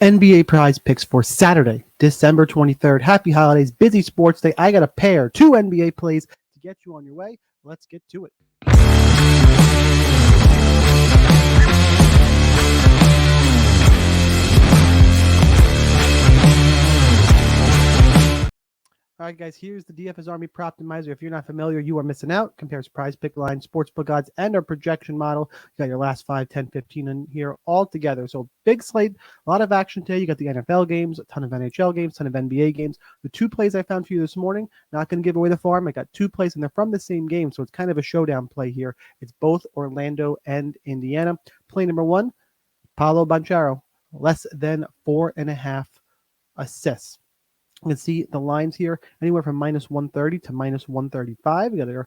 NBA prize picks for Saturday, December 23rd. Happy holidays, busy sports day. I got a pair, 2 NBA plays to get you on your way. Let's get to it. All right, guys, here's the DFS Army Prop Optimizer. If you're not familiar, you are missing out. Compares prize pick lines, sportsbook odds, and our projection model. You got your last 5, 10, 15 in here all together. So big slate, a lot of action today. You got the NFL games, a ton of NHL games, a ton of NBA games. The 2 plays I found for you this morning, not going to give away the farm. I got 2 plays, and they're from the same game, so it's kind of a showdown play here. It's both Orlando and Indiana. Play number 1, Paolo Banchero, less than 4.5 assists. You can see the lines here anywhere from minus 130 to minus 135. We got an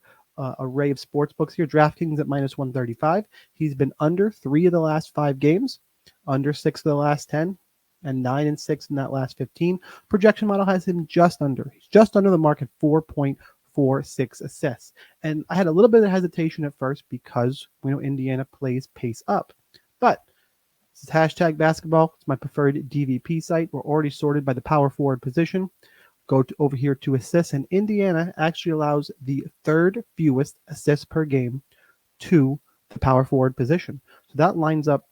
array of sports books here. DraftKings at minus 135. He's been under 3 of the last 5 games, under 6 of the last 10, and 9 and 6 in that last 15. Projection model has him just under. He's just under the mark at 4.46 assists. And I had a little bit of hesitation at first because we know Indiana plays pace up. But this is hashtag basketball. It's my preferred DVP site. We're already sorted by the power forward position. Go over here to assists, and Indiana actually allows the 3rd fewest assists per game to the power forward position. So that lines up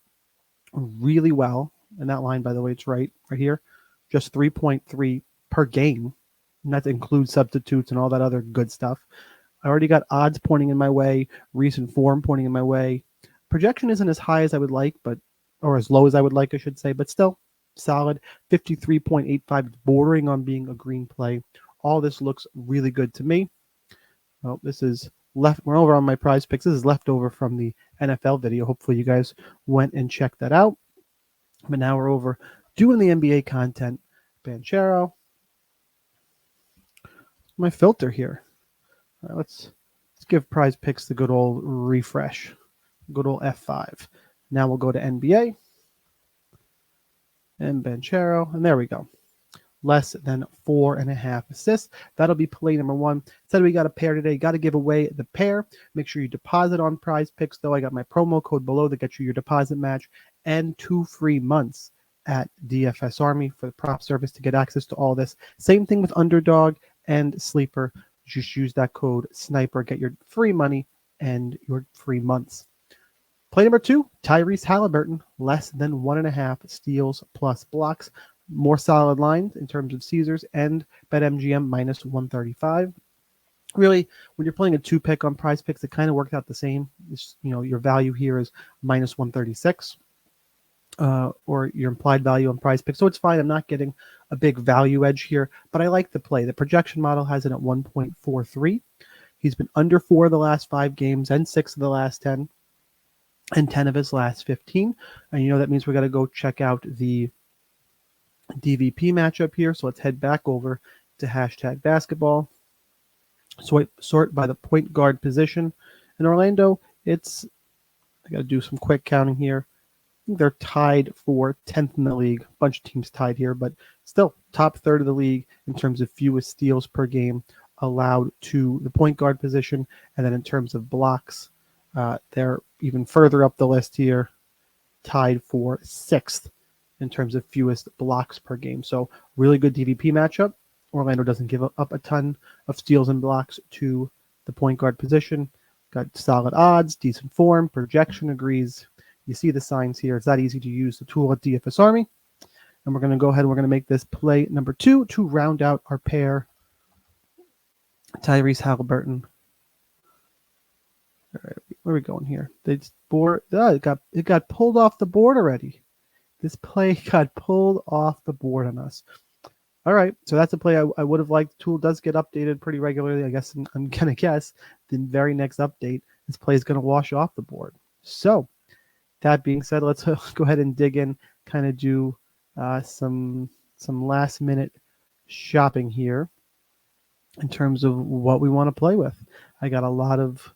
really well. And that line, by the way, it's right here, just 3.3 per game. And that includes substitutes and all that other good stuff. I already got odds pointing in my way, recent form pointing in my way. Projection isn't as high as I would like, or as low as I would like, I should say, but still solid. 53.85, bordering on being a green play. All this looks really good to me. Well, this is left. We're over on my prize picks. This is leftover from the NFL video. Hopefully you guys went and checked that out. But now we're over doing the NBA content. Banchero. My filter here. All right, let's give prize picks the good old refresh. Good old F5. Now we'll go to NBA and Banchero, and there we go. Less than 4.5 assists. That'll be play number 1. Said we got a pair today. Got to give away the pair. Make sure you deposit on prize picks, though. I got my promo code below that gets you your deposit match and 2 free months at DFS Army for the prop service to get access to all this. Same thing with Underdog and Sleeper. Just use that code SNIPER. Get your free money and your free months. Play number 2, Tyrese Haliburton, less than 1.5 steals plus blocks. More solid lines in terms of Caesars and BetMGM minus 135. Really, when you're playing a 2-pick on prize picks, it kind of worked out the same. It's, your value here is minus 136, or your implied value on prize picks. So it's fine. I'm not getting a big value edge here, but I like the play. The projection model has it at 1.43. He's been under 4 of the last 5 games and 6 of the last 10. And 10 of his last 15. And that means we got to go check out the DVP matchup here. So let's head back over to hashtag basketball. So sort by the point guard position. In Orlando, I got to do some quick counting here. I think they're tied for 10th in the league. A bunch of teams tied here, but still top third of the league in terms of fewest steals per game allowed to the point guard position. And then in terms of blocks, they're even further up the list here, tied for 6th in terms of fewest blocks per game. So really good DVP matchup. Orlando doesn't give up a ton of steals and blocks to the point guard position. Got solid odds, decent form, projection agrees. You see the signs here. It's that easy to use the tool at DFS Army. And we're going to go ahead and we're going to make this play number 2 to round out our pair. Tyrese Haliburton. All right, where are we going here? It got pulled off the board already. This play got pulled off the board on us. All right, so that's a play I would have liked. The tool does get updated pretty regularly. I guess I'm going to guess the very next update, this play is going to wash off the board. So that being said, let's go ahead and dig in, kind of do some last minute shopping here in terms of what we want to play with. I got a lot of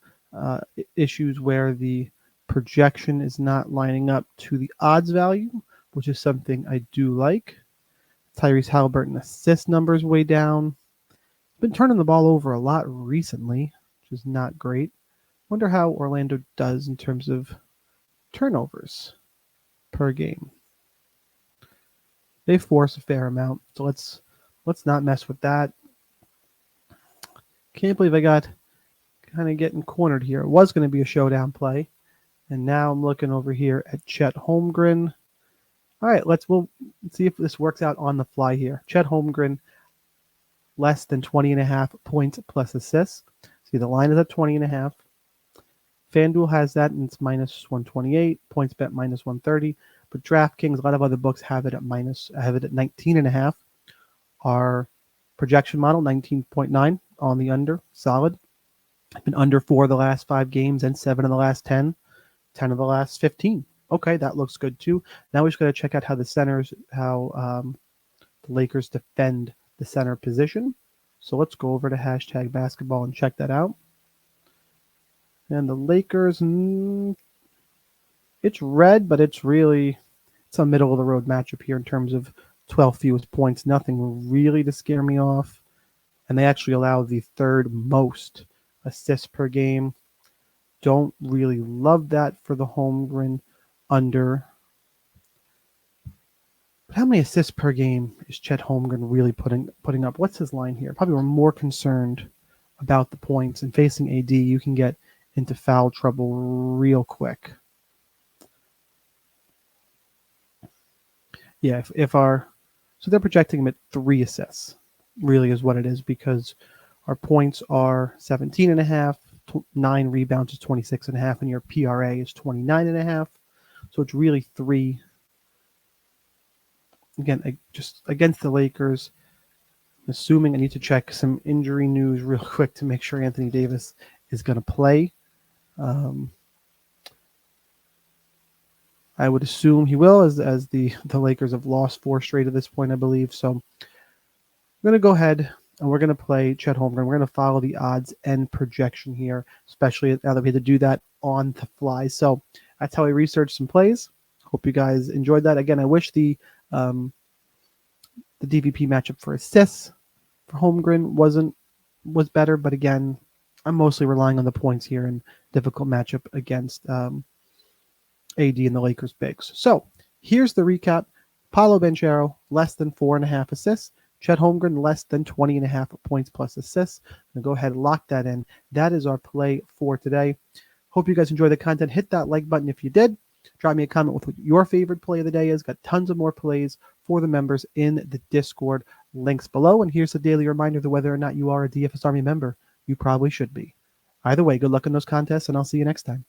issues where the projection is not lining up to the odds value, which is something I do like. Tyrese Haliburton assist numbers way down. Been turning the ball over a lot recently, which is not great. Wonder how Orlando does in terms of turnovers per game. They force a fair amount, so let's not mess with that. Can't believe I got kind of getting cornered here. It was going to be a showdown play, and now I'm looking over here at Chet Holmgren. All right, we'll see if this works out on the fly here. Chet Holmgren, less than 20.5 points plus assists. See, the line is at 20.5. FanDuel has that, and it's minus 128. PointsBet minus 130. But DraftKings, a lot of other books have it at 19.5. Our projection model, 19.9 on the under, solid. Been under 4 of the last 5 games and 7 of the last 10, 10 of the last 15. Okay, that looks good too. Now we just got to check out how the Lakers defend the center position. So let's go over to hashtag basketball and check that out. And the Lakers, it's red, but it's a middle of the road matchup here in terms of 12 fewest points. Nothing really to scare me off. And they actually allow the third most assists per game. Don't really love that for the Holmgren under. But how many assists per game is Chet Holmgren really putting up? What's his line here? Probably we're more concerned about the points. And facing AD, you can get into foul trouble real quick. Yeah, so they're projecting him at 3 assists, really is what it is, because our points are 17.5, 9 rebounds is 26.5, and your PRA is 29.5. So it's really 3. Again, just against the Lakers. I'm assuming I need to check some injury news real quick to make sure Anthony Davis is going to play. I would assume he will, as the Lakers have lost 4 straight at this point, I believe. So I'm going to go ahead and we're going to play Chet Holmgren. We're going to follow the odds and projection here, especially now that we had to do that on the fly. So that's how I researched some plays. Hope you guys enjoyed that. Again, I wish the DVP matchup for assists for Holmgren was better, but again, I'm mostly relying on the points here and difficult matchup against AD and the Lakers bigs. So here's the recap. Paolo Banchero, less than 4.5 assists. Chet Holmgren, less than 20.5 points plus assists. I'm going to go ahead and lock that in. That is our play for today. Hope you guys enjoy the content. Hit that like button if you did. Drop me a comment with what your favorite play of the day is. Got tons of more plays for the members in the Discord. Links below. And here's a daily reminder that whether or not you are a DFS Army member, you probably should be. Either way, good luck in those contests, and I'll see you next time.